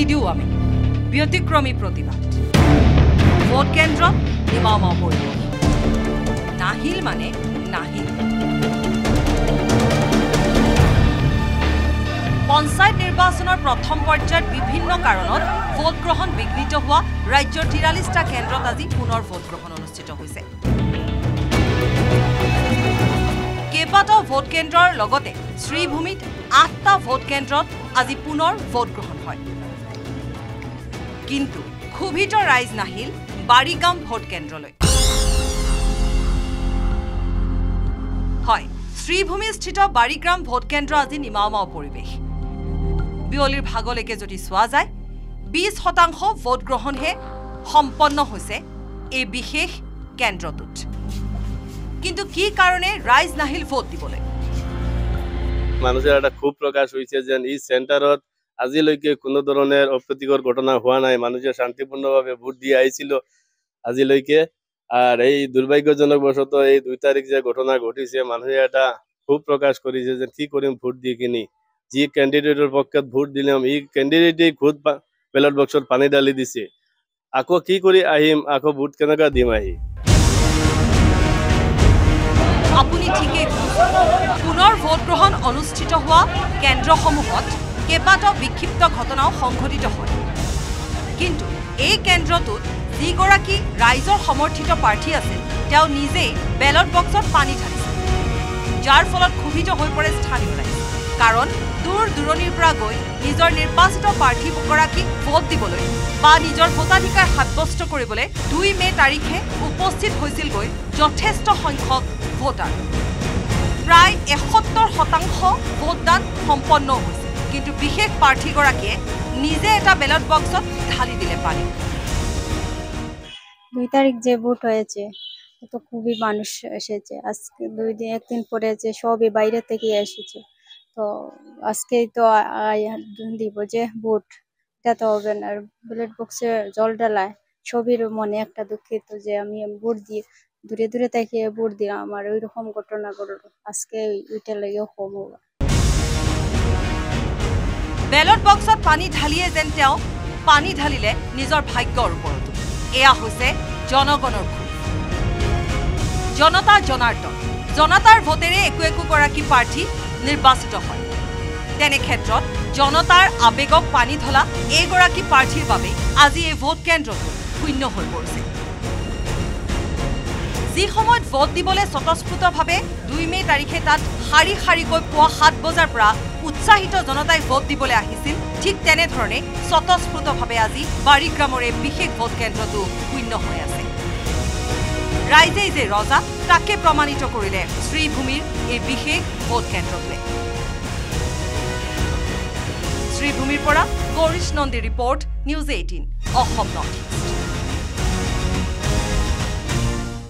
নিদিও আমি ব্যতিক্ৰমী প্ৰতিবাদ ভোট কেন্দ্ৰত নিমাও পৰিৱেশ নাহিল মানে নাহিল পঞ্চায়ত নিৰ্বাচনৰ প্ৰথম পৰ্যায়ত বিভিন্ন কাৰণত ভোট গ্ৰহণ বিঘ্নিত হোৱা ৰাজ্যৰ ৪৩টা কেন্দ্ৰত আজি পুনৰ ভোট গ্ৰহণ অনুষ্ঠিত হৈছে কেইবাটাও ভোট কেন্দ্ৰৰ লগতে শ্ৰীভূমিত ৮টা ভোট কেন্দ্ৰত আজি পুনৰ ভোট গ্ৰহণ হয় কিন্তু ক্ষোভিত ৰাইজ নাহিল বাৰিগাম ভোট কেন্দ্ৰলৈ হয় শ্ৰীভূমিস্থিত বাৰিগ্ৰাম ভোট কেন্দ্ৰ আজি নিমাও পৰিৱেশ বিয়লিৰ ভাগলৈকে যদি চোৱা যায় 20% ভোট গ্ৰহণহে সম্পন্ন হৈছে এই বিশেষ কেন্দ্ৰটোত কিন্তু কি কাৰণে ৰাইজ নাহিল ভোট দিবলৈ মানুষের একটা খুব প্রকাশ হয়েছে যে এই সেন্টারত আজিলৈকে কোনো ধরনের অপ্রীতিকর ঘটনা হওয়া নাই মানুষের শান্তিপূর্ণভাবে ভোট দিয়ে আইছিল আজিলৈকে আর এই দুর্ভাগ্যজনক বশত এই 2 তারিখ যে ঘটনা ঘটিছে মানুষের একটা খুব প্রকাশ করেছে যে কি করিম ভোট দিয়ে কিনি যে ক্যান্ডিডেটের পক্ষে ভোট দিলাম এই ক্যান্ডিডেটই খুদ ব্যালট বক্সত পানি ঢালি দিছে আকৌ কি কৰি আহিম আকৌ ভোট কেনেকা দিম আহি আপুনি ঠিকে পুনৰ ভোট গ্ৰহণ অনুষ্ঠিত হোৱা কেন্দ্ৰসমূহত কেইবাটাও বিক্ষিপ্ত ঘটনাও সংঘটিত হয় কিন্তু এই কেন্দ্ৰটোত যিগৰাকী ৰাইজৰ সমৰ্থিত প্ৰাৰ্থী আছিল তেওঁ নিজেই বেলট বক্সত পানী ঢালিছে যাৰ ফলত ক্ষোভিত হৈ পৰে স্থানীয় ৰাইজ কাৰণ দূৰ দূৰণিৰ পৰা গৈ নিজৰ নিৰ্বাচিত প্ৰাৰ্থীগৰাকীক ভোট দিবলৈ বা নিজৰ ভোটাধিকাৰ সাব্যস্ত কৰিবলৈ 2 মে তাৰিখে উপস্থিত হৈছিলগৈ যথেষ্ট সংখ্যক ভোটাৰ প্ৰায় ৭১% ভোটদান সম্পন্ন হৈছে কিন্তু বিশেষ প্ৰাৰ্থীগৰাকীয়ে নিজে এটা বেলট বক্সত ঢালি দিলে পানী 2 তারিখ যে ভোট হয়েছে তো খুবই মানুষ এসেছে আজকে 2 দিন একদিন পরে যে সবই বাইরে থেকে এসেছে তো আজকেই তো দিব যে ভোট এটা তো হবে না ব্যালট বক্সে জল ঢালায় সবির মনে একটা দুঃখিত যে আমি ভোট দিয়ে দূরে দূরে থেকে ভোট দিলাম আমার ওই রকম ঘটনা ঘটল আজকে ওইটা লাগে কম হবে বেলট বক্সত পানী ঢালিয়ে যেন তেওঁ পানী ঢালিলে নিজৰ ভাগ্যৰ ওপৰত এয়া হৈছে জনগণৰ ভোট জনতা জনাৰ্দন জনতাৰ ভোটেৰে একো গৰাকী প্ৰাৰ্থী নিৰ্বাচিত হয় তেনে ক্ষেত্ৰত জনতাৰ আবেগক পানী ঢলা এইগৰাকী প্ৰাৰ্থীৰ বাবে আজি এই ভোট কেন্দ্ৰটো শূন্য হৈ পৰিছে যি সময়ত ভোট দিবলৈ স্বতঃস্ফূৰ্তভাৱে 2 মে তাৰিখে তাত শাৰী শাৰীকৈ পুৱা 7 বজাৰ পৰা উৎসাহিত জনতাই ভোট দিবলৈ আহিছিল ঠিক তেনেধৰণে স্বতঃস্ফূৰ্তভাৱে আজি বাৰিগ্ৰামৰ এই বিশেষ ভোট কেন্দ্ৰটো শূন্য হৈ আছে ৰাইজে যে ৰজা তাকে প্ৰমাণিত কৰিলে শ্ৰীভূমিৰ এই বিশেষ ভোট কেন্দ্ৰটোৱে শ্ৰীভূমিৰ পৰা Gourish Nandi report news 18 Assam north east